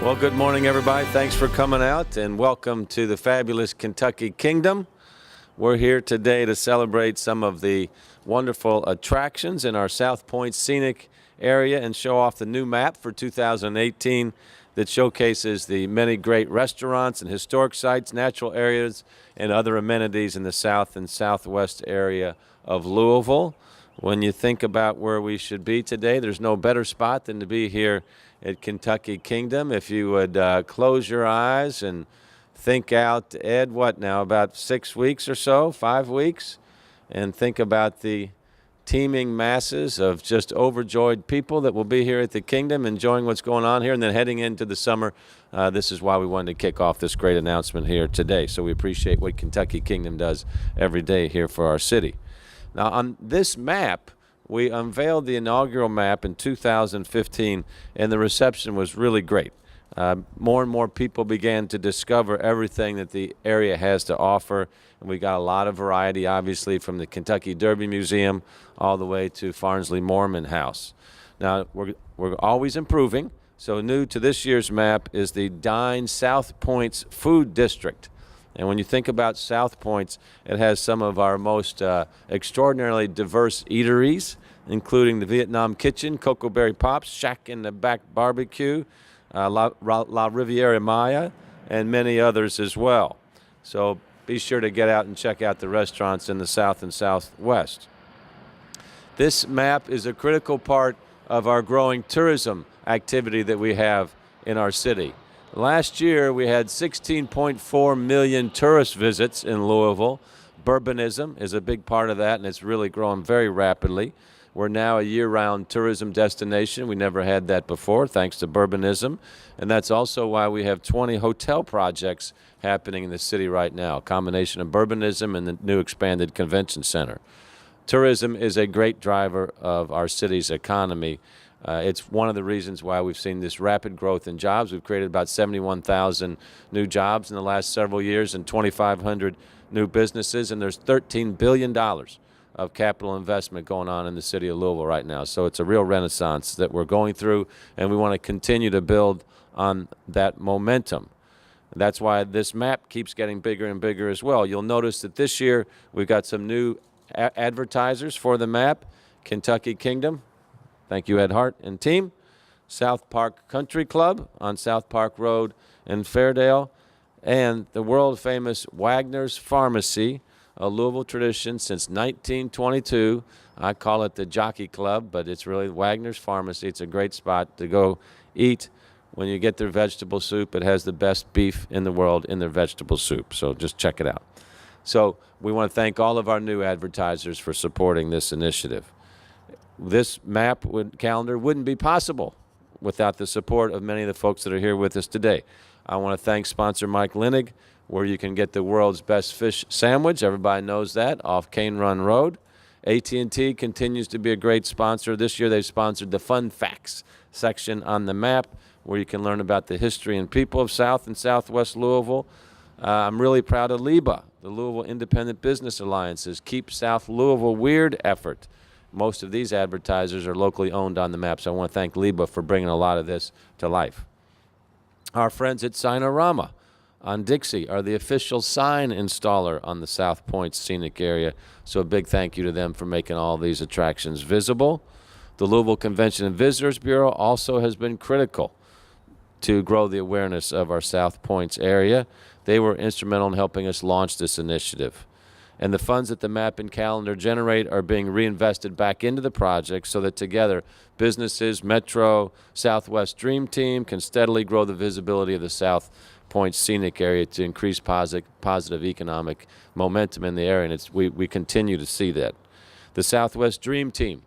Well, good morning, everybody. Thanks for coming out, and welcome to the fabulous Kentucky Kingdom. We're here today to celebrate some of the wonderful attractions in our South Points Scenic area and show off the new map for 2018 that showcases the many great restaurants and historic sites, natural areas, and other amenities in the south and southwest area of Louisville. When you think about where we should be today, there's no better spot than to be here at Kentucky Kingdom. If you would close your eyes and think out, Ed, what now, about 6 weeks or so, 5 weeks, and think about the teeming masses of just overjoyed people that will be here at the Kingdom enjoying what's going on here, and then heading into the summer. This is why we wanted to kick off this great announcement here today. So we appreciate what Kentucky Kingdom does every day here for our city. Now, on this map, we unveiled the inaugural map in 2015, and the reception was really great. More and more people began to discover everything that the area has to offer, and we got a lot of variety, obviously, from the Kentucky Derby Museum all the way to Farnsley Moorman House. Now, we're always improving, so new to this year's map is the Dine South Points Food District. And when you think about South Points, it has some of our most extraordinarily diverse eateries, including the Vietnam Kitchen, Cocoa Berry Pops, Shack in the Back Barbecue, La Riviera Maya, and many others as well. So be sure to get out and check out the restaurants in the south and southwest. This map is a critical part of our growing tourism activity that we have in our city. Last year, we had 16.4 million tourist visits in Louisville. Bourbonism is a big part of that, and it's really growing very rapidly. We're now a year-round tourism destination. We never had that before, thanks to Bourbonism. And that's also why we have 20 hotel projects happening in the city right now, a combination of Bourbonism and the new expanded convention center. Tourism is a great driver of our city's economy. It's one of the reasons why we've seen this rapid growth in jobs. We've created about 71,000 new jobs in the last several years and 2,500 new businesses, and there's $13 billion of capital investment going on in the city of Louisville right now. So it's a real renaissance that we're going through, and we want to continue to build on that momentum. That's why this map keeps getting bigger and bigger as well. You'll notice that this year we've got some new advertisers for the map. Kentucky Kingdom. Thank you, Ed Hart and team. South Park Country Club on South Park Road in Fairdale. And the world-famous Wagner's Pharmacy, a Louisville tradition since 1922. I call it the Jockey Club, but it's really Wagner's Pharmacy. It's a great spot to go eat when you get their vegetable soup. It has the best beef in the world in their vegetable soup, so just check it out. So we want to thank all of our new advertisers for supporting this initiative. This map calendar wouldn't be possible without the support of many of the folks that are here with us today. I want to thank sponsor Mike Linig, where you can get the world's best fish sandwich. Everybody knows that, off Cane Run Road. AT&T continues to be a great sponsor. This year they've sponsored the Fun Facts section on the map, where you can learn about the history and people of South and Southwest Louisville. I'm really proud of LIBA, the Louisville Independent Business Alliance's Keep South Louisville Weird effort. Most of these advertisers are locally owned on the map, so I want to thank LIBA for bringing a lot of this to life. Our friends at Signorama on Dixie are the official sign installer on the South Points Scenic area, so a big thank you to them for making all these attractions visible. The Louisville Convention and Visitors Bureau also has been critical to grow the awareness of our South Points area. They were instrumental in helping us launch this initiative. And the funds that the map and calendar generate are being reinvested back into the project so that together businesses, Metro, Southwest Dream Team can steadily grow the visibility of the South Points Scenic area to increase positive economic momentum in the area. And we continue to see that. The Southwest Dream Team,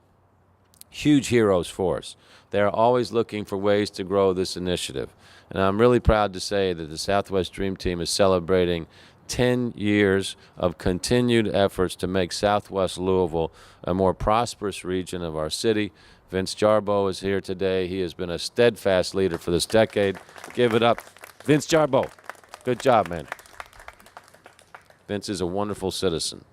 huge heroes for us. They're always looking for ways to grow this initiative. And I'm really proud to say that the Southwest Dream Team is celebrating 10 years of continued efforts to make Southwest Louisville a more prosperous region of our city. Vince Jarbo is here today. He has been a steadfast leader for this decade. Give it up. Vince Jarbo. Good job, man. Vince is a wonderful citizen.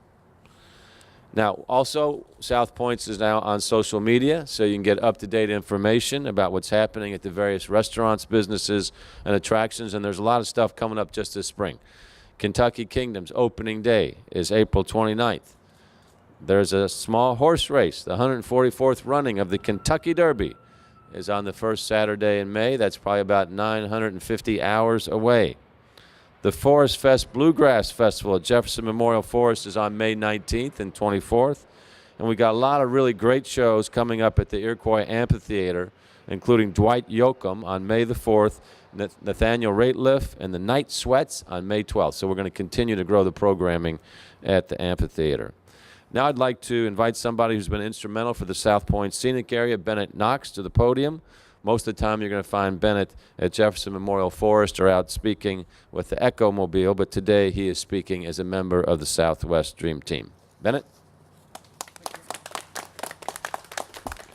Now, also, South Points is now on social media, so you can get up-to-date information about what's happening at the various restaurants, businesses, and attractions, and there's a lot of stuff coming up just this spring. Kentucky Kingdom's opening day is April 29th. There's a small horse race. The 144th running of the Kentucky Derby is on the first Saturday in May. That's probably about 950 hours away. The Forest Fest Bluegrass Festival at Jefferson Memorial Forest is on May 19th and 24th. And we got a lot of really great shows coming up at the Iroquois Amphitheater, including Dwight Yoakam on May the 4th, Nathaniel Rateliff, and the Night Sweats on May 12th. So we're going to continue to grow the programming at the amphitheater. Now I'd like to invite somebody who's been instrumental for the South Points Scenic area, Bennett Knox, to the podium. Most of the time you're going to find Bennett at Jefferson Memorial Forest or out speaking with the Echo Mobile, but today he is speaking as a member of the Southwest Dream Team. Bennett?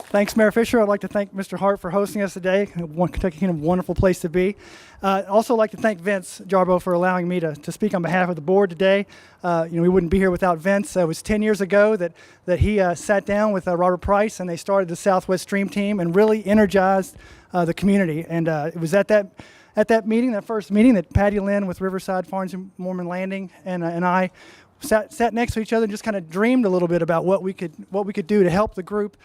Thanks, Mayor Fisher. I'd like to thank Mr. Hart for hosting us today. Kentucky Kingdom, wonderful place to be. Also like to thank Vince Jarbo for allowing me to speak on behalf of the board today. We wouldn't be here without Vince. It was 10 years ago that he sat down with Robert Price and they started the Southwest Dream Team and really energized the community. And it was at that meeting, that first meeting, that Patty Lynn with Riverside Farms and Mormon Landing and I sat next to each other and just kind of dreamed a little bit about what we could do to help the group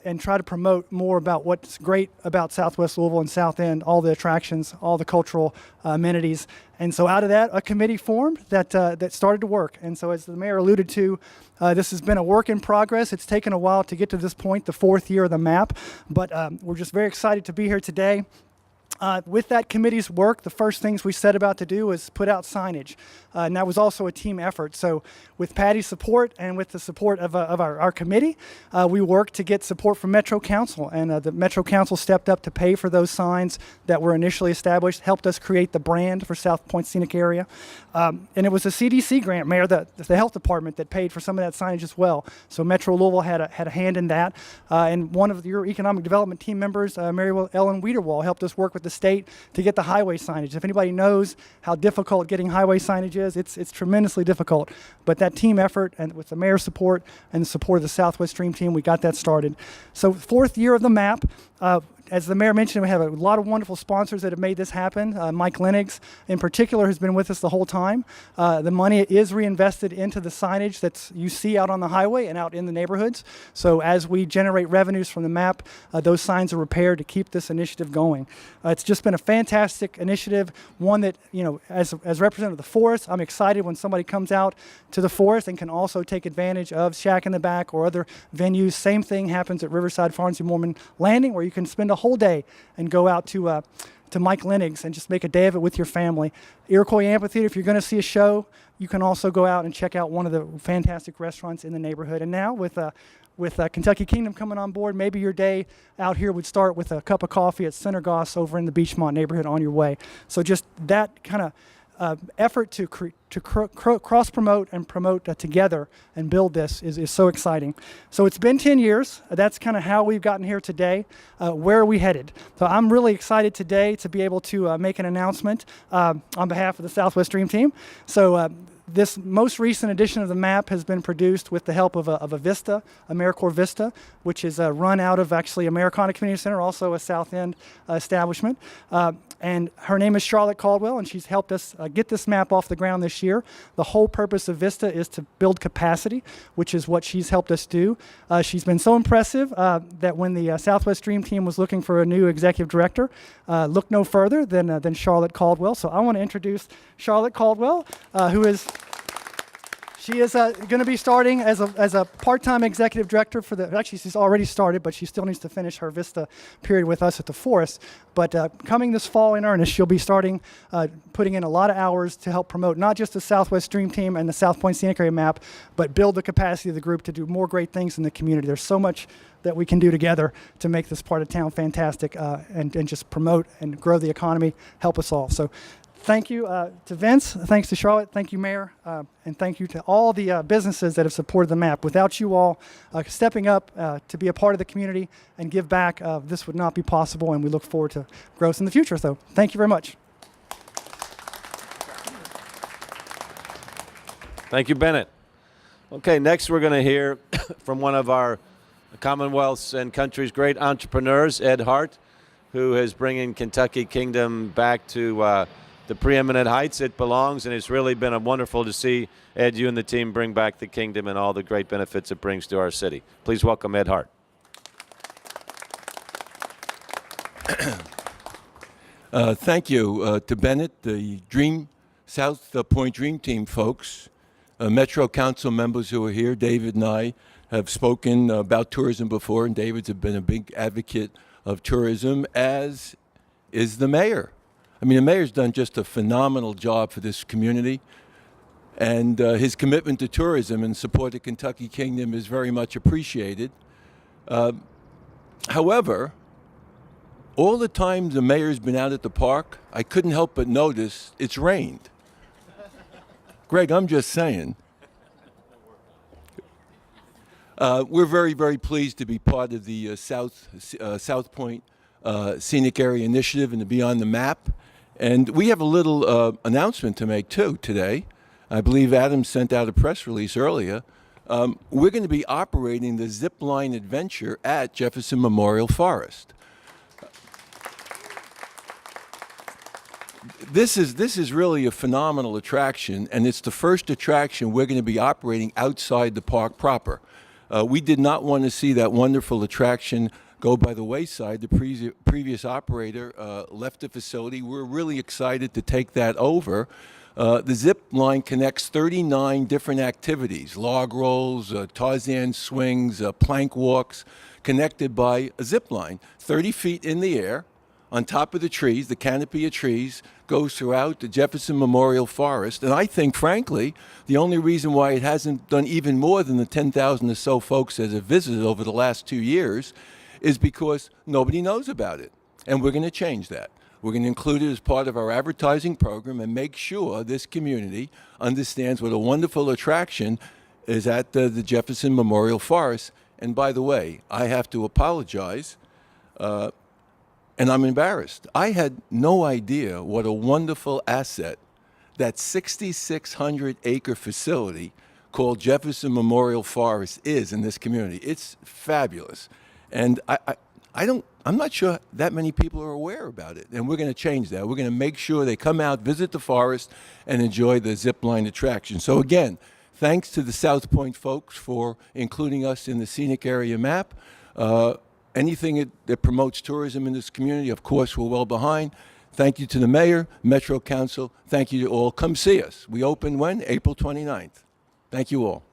and try to promote more about what's great about Southwest Louisville and South End, all the attractions, all the cultural amenities. And so out of that, a committee formed that started to work. And so as the mayor alluded to, this has been a work in progress. It's taken a while to get to this point, the 4th year of the map, but we're just very excited to be here today. With that committee's work, the first things we set about to do was put out signage. And that was also a team effort. So with Patty's support and with the support of our committee, we worked to get support from Metro Council. And the Metro Council stepped up to pay for those signs that were initially established, helped us create the brand for South Points Scenic area. And it was a CDC grant, Mayor, the health department that paid for some of that signage as well. So Metro Louisville had a hand in that. And one of your economic development team members, Mary Ellen Wiederwall, helped us work with the state to get the highway signage. If anybody knows how difficult getting highway signage is, it's tremendously difficult. But that team effort, and with the mayor's support and the support of the Southwest Dream Team, we got that started. So 4th year of the map. As the mayor mentioned, we have a lot of wonderful sponsors that have made this happen. Mike Lennox, in particular, has been with us the whole time. The money is reinvested into the signage that you see out on the highway and out in the neighborhoods. So as we generate revenues from the map, those signs are repaired to keep this initiative going. It's just been a fantastic initiative, one that, as representative of the forest, I'm excited when somebody comes out to the forest and can also take advantage of Shack in the Back or other venues. Same thing happens at Riverside Farms and Mormon Landing, where you can spend a whole day and go out to Mike Lennox and just make a day of it with your family. Iroquois Amphitheater, if you're going to see a show, you can also go out and check out one of the fantastic restaurants in the neighborhood. And now with Kentucky Kingdom coming on board, maybe your day out here would start with a cup of coffee at Center Goss over in the Beachmont neighborhood on your way. So just that kind of effort to cross-promote and promote together and build this is so exciting. So it's been 10 years. That's kind of how we've gotten here today. Where are we headed? So I'm really excited today to be able to make an announcement on behalf of the Southwest Dream Team. So this most recent edition of the map has been produced with the help of a Vista, AmeriCorps Vista, which is run out of actually Americana Community Center, also a South End establishment. And her name is Charlotte Caldwell, and she's helped us get this map off the ground this year. The whole purpose of Vista is to build capacity, which is what she's helped us do. She's been so impressive that when the Southwest Dream Team was looking for a new executive director, look no further than Charlotte Caldwell. So I want to introduce Charlotte Caldwell, She is going to be starting as a part-time executive director for actually she's already started, but she still needs to finish her Vista period with us at the Forest. But coming this fall in earnest, she'll be starting putting in a lot of hours to help promote not just the Southwest Dream Team and the South Points Scenic Area map, but build the capacity of the group to do more great things in the community. There's so much that we can do together to make this part of town fantastic and just promote and grow the economy, help us all. So thank you to Vince, thanks to Charlotte, thank you, Mayor, and thank you to all the businesses that have supported the map. Without you all stepping up to be a part of the community and give back, this would not be possible, and we look forward to growth in the future. So thank you very much. Thank you, Bennett. Okay, next we're going to hear from one of our Commonwealth's and country's great entrepreneurs, Ed Hart, who is bringing Kentucky Kingdom back to the preeminent heights it belongs, and it's really been wonderful to see, Ed, you and the team bring back the kingdom and all the great benefits it brings to our city. Please welcome Ed Hart. Thank you to Bennett, the South Point Dream Team folks, Metro Council members who are here. David and I have spoken about tourism before, and David's been a big advocate of tourism, as is the mayor. I mean, the mayor's done just a phenomenal job for this community, and his commitment to tourism and support of Kentucky Kingdom is very much appreciated. However, all the time the mayor's been out at the park, I couldn't help but notice it's rained. Greg, I'm just saying. We're very, very pleased to be part of the South Point Scenic Area Initiative and to be on the map. And we have a little announcement to make, too, today. I believe Adam sent out a press release earlier. We're going to be operating the zip line adventure at Jefferson Memorial Forest. This is really a phenomenal attraction, and it's the first attraction we're going to be operating outside the park proper. We did not want to see that wonderful attraction go by the wayside. The previous operator left the facility. We're really excited to take that over. The zip line connects 39 different activities: log rolls, Tarzan swings, plank walks, connected by a zip line, 30 feet in the air, on top of the trees. The canopy of trees goes throughout the Jefferson Memorial Forest. And I think, frankly, the only reason why it hasn't done even more than the 10,000 or so folks that have visited over the last 2 years is because nobody knows about it. And we're going to change that. We're going to include it as part of our advertising program and make sure this community understands what a wonderful attraction is at the Jefferson Memorial Forest. And by the way, I have to apologize. And I'm embarrassed. I had no idea what a wonderful asset that 6,600-acre facility called Jefferson Memorial Forest is in this community. It's fabulous. And I'm not sure that many people are aware about it. And we're going to change that. We're going to make sure they come out, visit the forest, and enjoy the zip line attraction. So again, thanks to the South Point folks for including us in the scenic area map. Anything that promotes tourism in this community, of course, we're well behind. Thank you to the mayor, Metro Council. Thank you to all. Come see us. We open when? April 29th. Thank you all.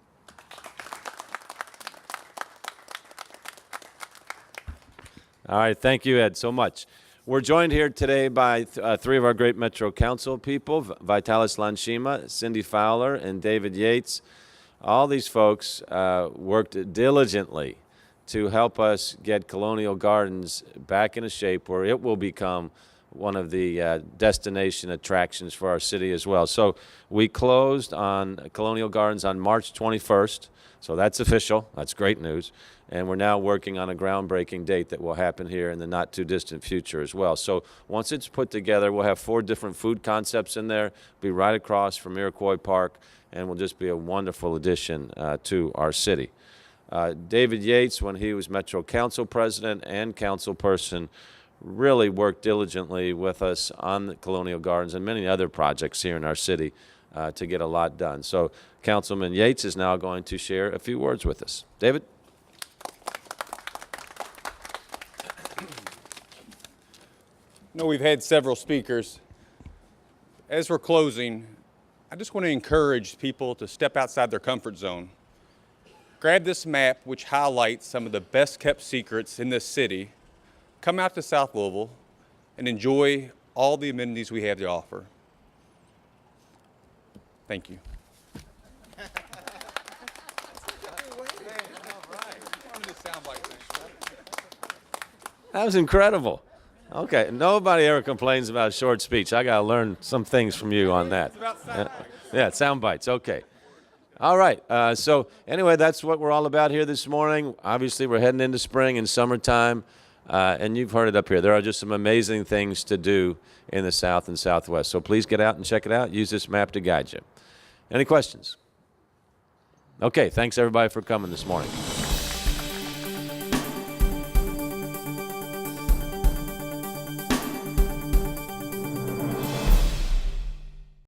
All right, thank you, Ed, so much. We're joined here today by three of our great Metro Council people, Vitalis Lanshima, Cindy Fowler, and David Yates. All these folks worked diligently to help us get Colonial Gardens back in a shape where it will become one of the destination attractions for our city as well. So we closed on Colonial Gardens on March 21st, so that's official. That's great news. And we're now working on a groundbreaking date that will happen here in the not-too-distant future as well. So once it's put together, we'll have 4 different food concepts in there, be right across from Iroquois Park, and will just be a wonderful addition to our city. David Yates, when he was Metro Council President and council person, really worked diligently with us on the Colonial Gardens and many other projects here in our city to get a lot done. So Councilman Yates is now going to share a few words with us. David? We've had several speakers. As we're closing, I just want to encourage people to step outside their comfort zone. Grab this map, which highlights some of the best kept secrets in this city. Come out to South Louisville and enjoy all the amenities we have to offer. Thank you. That was incredible. Okay, nobody ever complains about a short speech. I got to learn some things from you on that. Yeah, sound bites, okay. All right, so anyway, that's what we're all about here this morning. Obviously, we're heading into spring and summertime, and you've heard it up here. There are just some amazing things to do in the South and Southwest. So please get out and check it out. Use this map to guide you. Any questions? Okay, thanks everybody for coming this morning.